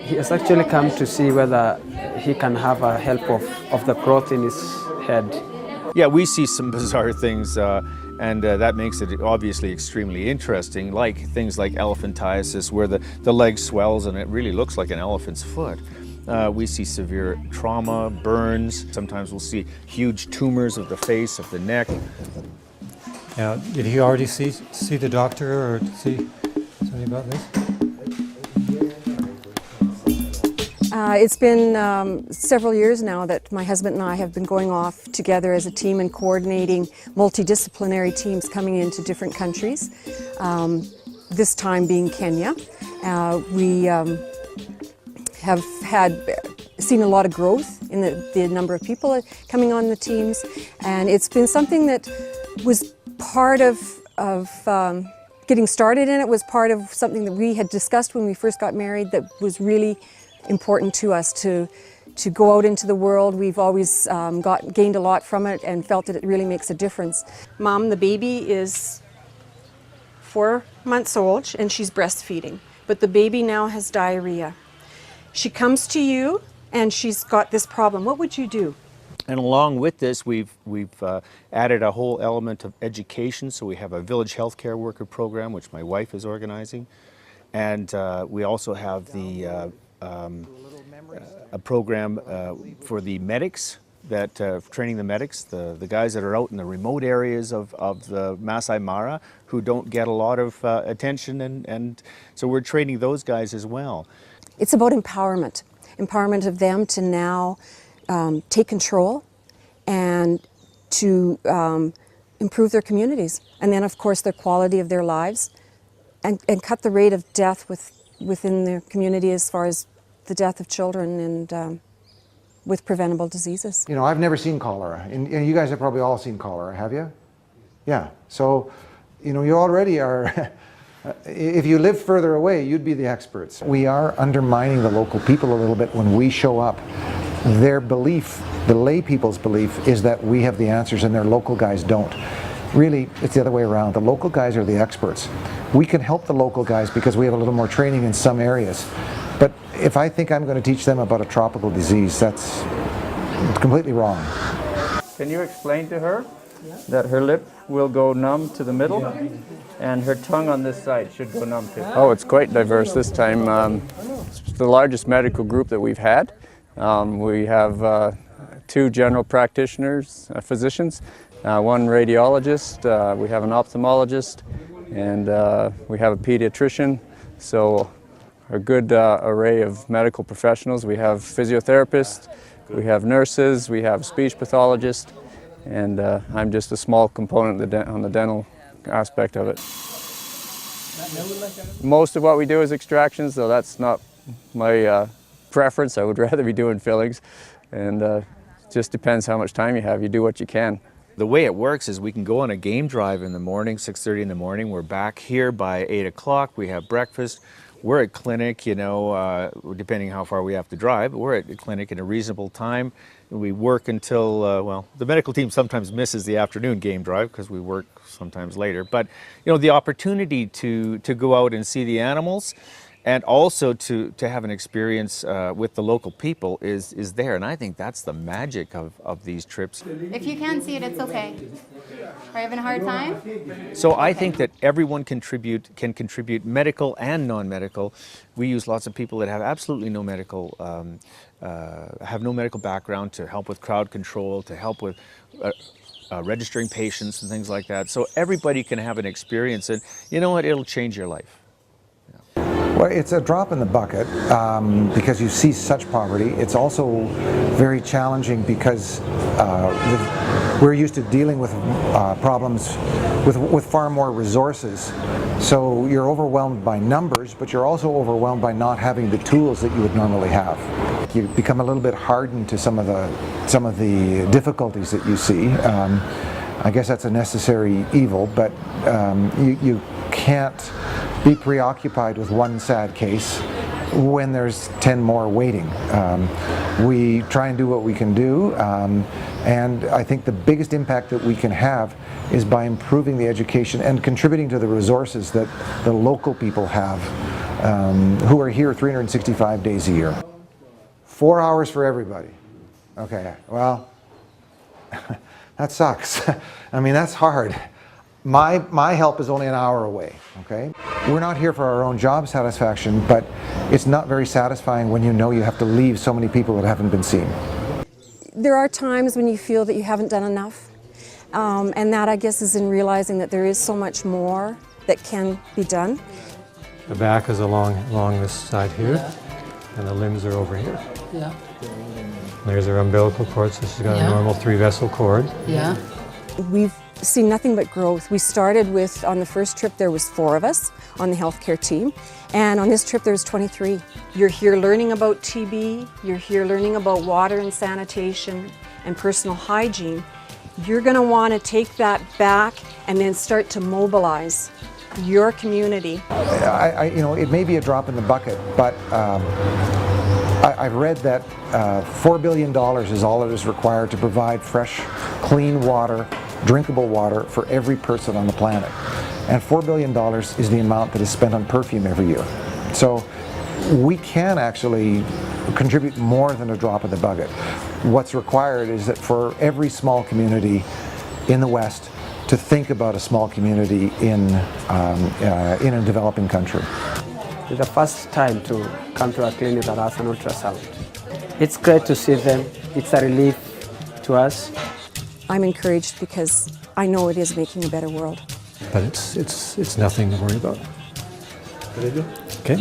He has actually come to see whether he can have a help of the growth in his head. Yeah, we see some bizarre things, and that makes it obviously extremely interesting, like things like elephantiasis, where the leg swells and it really looks like an elephant's foot. We see severe trauma, burns. Sometimes we'll see huge tumors of the face, of the neck. Now, did he already see the doctor or see something about this? It's been several years now that my husband and I have been going off together as a team and coordinating multidisciplinary teams coming into different countries, this time being Kenya. We have seen a lot of growth in the number of people coming on the teams, and it's been something that was part of getting started in it, was part of something that we had discussed when we first got married that was really important to us to go out into the world. We've always gained a lot from it and felt that it really makes a difference. Mom, the baby is 4 months old and she's breastfeeding, but the baby now has diarrhea. She comes to you and she's got this problem. What would you do? And along with this, we've added a whole element of education. So we have a village healthcare worker program, which my wife is organizing. And we also have a program for the medics, that training the medics, the guys that are out in the remote areas of the Masai Mara who don't get a lot of attention, and so we're training those guys as well. It's about empowerment of them to now take control and to improve their communities, and then of course their quality of their lives, and cut the rate of death within their community as far as the death of children and with preventable diseases. You know, I've never seen cholera, and you guys have probably all seen cholera, have you? Yeah, so, you know, you already are, if you live further away, you'd be the experts. We are undermining the local people a little bit when we show up. Their belief, the lay people's belief, is that we have the answers and their local guys don't. Really, it's the other way around. The local guys are the experts. We can help the local guys because we have a little more training in some areas. But if I think I'm going to teach them about a tropical disease, that's completely wrong. Can you explain to her that her lip will go numb to the middle and her tongue on this side should go numb too? Oh, it's quite diverse this time. It's the largest medical group that we've had. We have 2 general practitioners, physicians, 1 radiologist, we have an ophthalmologist, and we have a pediatrician. So a good array of medical professionals. We have physiotherapists, we have nurses, we have speech pathologists, and I'm just a small component on the dental aspect of it. Most of what we do is extractions, though that's not my preference. I would rather be doing fillings, and it just depends how much time you have. You do what you can. The way it works is we can go on a game drive in the morning, 6:30 in the morning. We're back here by 8 o'clock. We have breakfast. We're at clinic, you know, depending how far we have to drive, but we're at the clinic in a reasonable time. We work until, well, the medical team sometimes misses the afternoon game drive because we work sometimes later. But, you know, the opportunity to go out and see the animals and also to have an experience with the local people is there. And I think that's the magic of these trips. If you can't see it, it's okay. Are you having a hard time? So I think that everyone can contribute, medical and non-medical. We use lots of people that have absolutely no medical, have no medical background to help with crowd control, to help with registering patients and things like that. So everybody can have an experience, and you know what, it'll change your life. Well, it's a drop in the bucket because you see such poverty. It's also very challenging because we're used to dealing with problems with far more resources. So you're overwhelmed by numbers, but you're also overwhelmed by not having the tools that you would normally have. You become a little bit hardened to some of the difficulties that you see. I guess that's a necessary evil, but you can't be preoccupied with one sad case when there's 10 more waiting. We try and do what we can do, and I think the biggest impact that we can have is by improving the education and contributing to the resources that the local people have who are here 365 days a year. 4 hours for everybody. Okay, well, that sucks. I mean, that's hard. My help is only an hour away, okay? We're not here for our own job satisfaction, but it's not very satisfying when you know you have to leave so many people that haven't been seen. There are times when you feel that you haven't done enough, and that, I guess, is in realizing that there is so much more that can be done. The back is along this side here, and the limbs are over here. Yeah. There's her umbilical cord, so she's got Yeah. a normal 3-vessel cord. Yeah. We've seen nothing but growth. We started with, on the first trip, there was 4 of us on the healthcare team, and on this trip there's 23. You're here learning about TB, you're here learning about water and sanitation and personal hygiene. You're going to want to take that back and then start to mobilize your community. You know, it may be a drop in the bucket, but I've read that $4 billion is all it is required to provide fresh, clean water, drinkable water for every person on the planet. And $4 billion is the amount that is spent on perfume every year. So we can actually contribute more than a drop in the bucket. What's required is that for every small community in the West to think about a small community in a developing country. It's the first time to come to a clinic that has an ultrasound. It's great to see them. It's a relief to us. I'm encouraged because I know it is making a better world. But it's nothing to worry about. Okay?